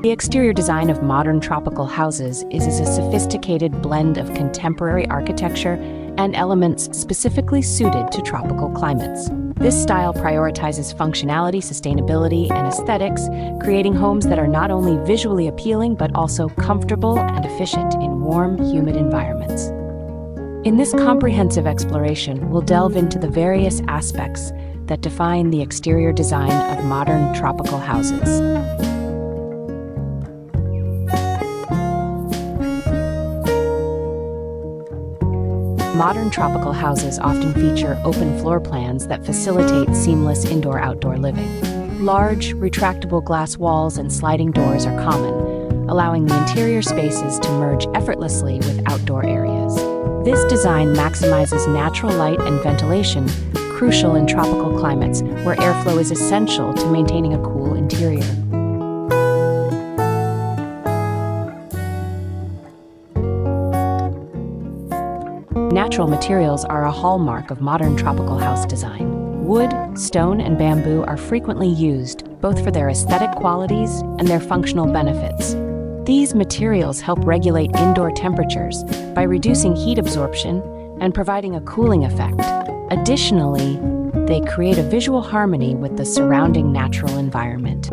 The exterior design of modern tropical houses is a sophisticated blend of contemporary architecture and elements specifically suited to tropical climates. This style prioritizes functionality, sustainability, and aesthetics, creating homes that are not only visually appealing but also comfortable and efficient in warm, humid environments. In this comprehensive exploration, we'll delve into the various aspects that define the exterior design of modern tropical houses. Modern tropical houses often feature open floor plans that facilitate seamless indoor-outdoor living. Large, retractable glass walls and sliding doors are common, allowing the interior spaces to merge effortlessly with outdoor areas. This design maximizes natural light and ventilation, crucial in tropical climates where airflow is essential to maintaining a cool interior. Natural materials are a hallmark of modern tropical house design. Wood, stone, and bamboo are frequently used, both for their aesthetic qualities and their functional benefits. These materials help regulate indoor temperatures by reducing heat absorption and providing a cooling effect. Additionally, they create a visual harmony with the surrounding natural environment.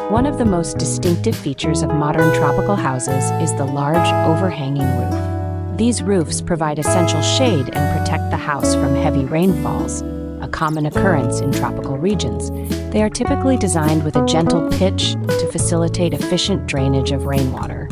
One of the most distinctive features of modern tropical houses is the large, overhanging roof. These roofs provide essential shade and protect the house from heavy rainfalls, a common occurrence in tropical regions. They are typically designed with a gentle pitch to facilitate efficient drainage of rainwater.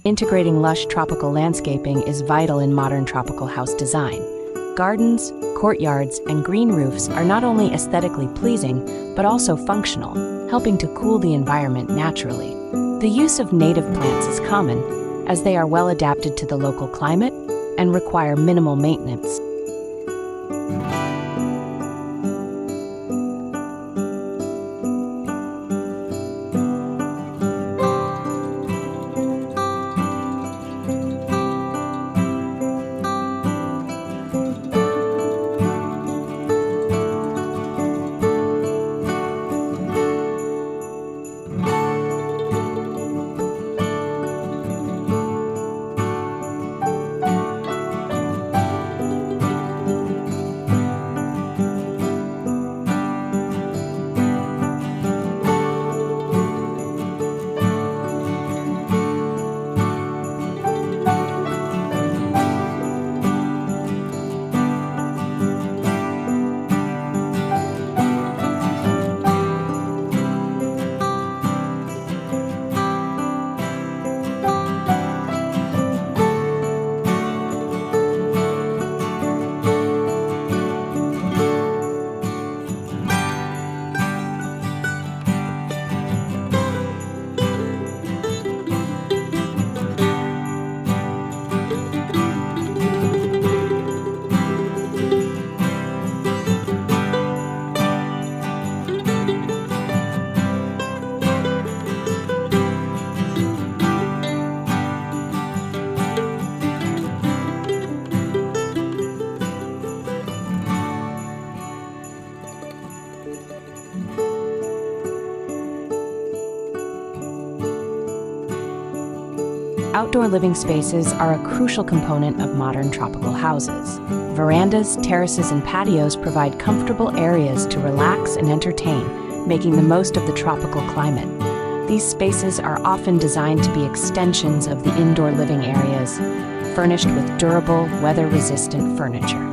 Integrating lush tropical landscaping is vital in modern tropical house design. Gardens, courtyards, and green roofs are not only aesthetically pleasing, but also functional, helping to cool the environment naturally. The use of native plants is common, as they are well adapted to the local climate and require minimal maintenance. Outdoor living spaces are a crucial component of modern tropical houses. Verandas, terraces, and patios provide comfortable areas to relax and entertain, making the most of the tropical climate. These spaces are often designed to be extensions of the indoor living areas, furnished with durable, weather-resistant furniture.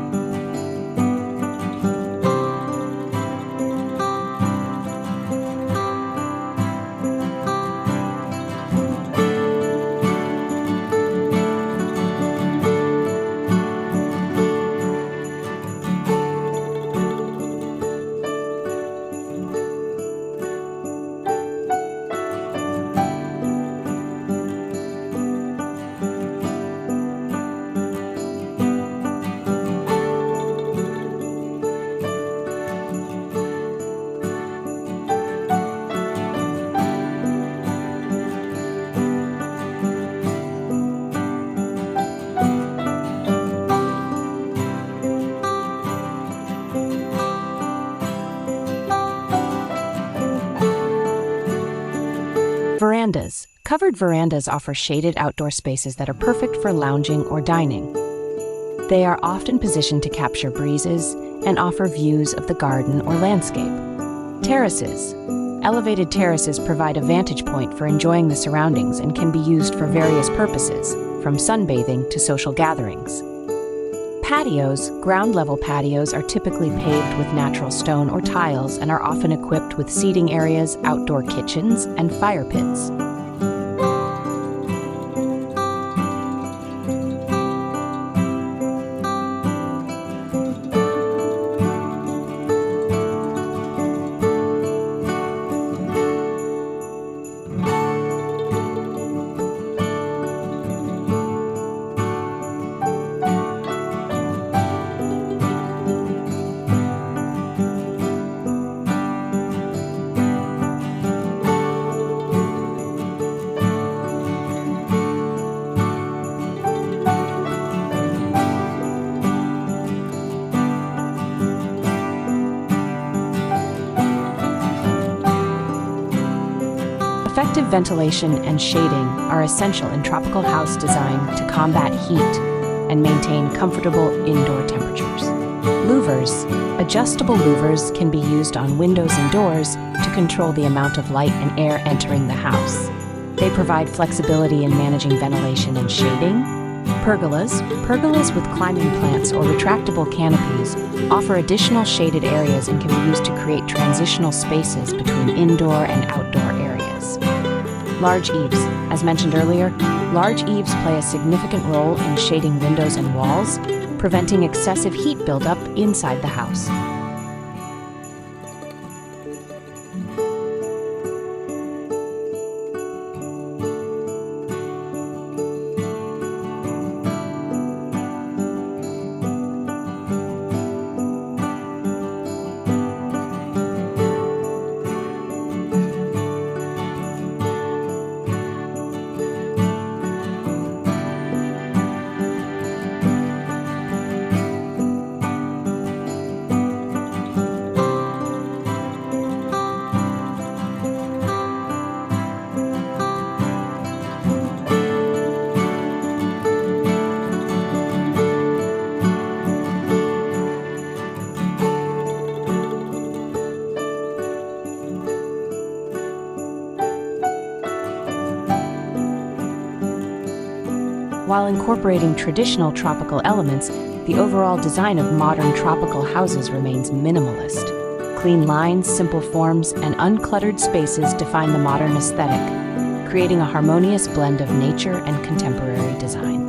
Verandas. Covered verandas offer shaded outdoor spaces that are perfect for lounging or dining. They are often positioned to capture breezes and offer views of the garden or landscape. Terraces. Elevated terraces provide a vantage point for enjoying the surroundings and can be used for various purposes, from sunbathing to social gatherings. Patios. Ground-level patios are typically paved with natural stone or tiles and are often equipped with seating areas, outdoor kitchens, and fire pits. Effective ventilation and shading are essential in tropical house design to combat heat and maintain comfortable indoor temperatures. Louvers. Adjustable louvers can be used on windows and doors to control the amount of light and air entering the house. They provide flexibility in managing ventilation and shading. Pergolas. Pergolas with climbing plants or retractable canopies offer additional shaded areas and can be used to create transitional spaces between indoor and outdoor areas. Large eaves. As mentioned earlier, large eaves play a significant role in shading windows and walls, preventing excessive heat buildup inside the house. While incorporating traditional tropical elements, the overall design of modern tropical houses remains minimalist. Clean lines, simple forms, and uncluttered spaces define the modern aesthetic, creating a harmonious blend of nature and contemporary design.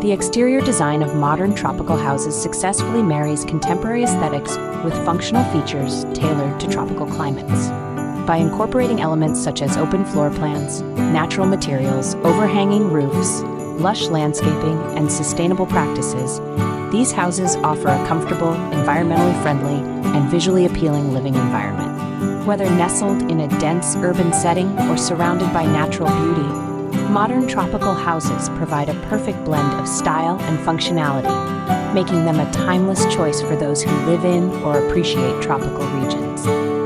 The exterior design of modern tropical houses successfully marries contemporary aesthetics with functional features tailored to tropical climates. By incorporating elements such as open floor plans, natural materials, overhanging roofs, lush landscaping, and sustainable practices, these houses offer a comfortable, environmentally friendly, and visually appealing living environment. Whether nestled in a dense urban setting or surrounded by natural beauty, modern tropical houses provide a perfect blend of style and functionality, making them a timeless choice for those who live in or appreciate tropical regions.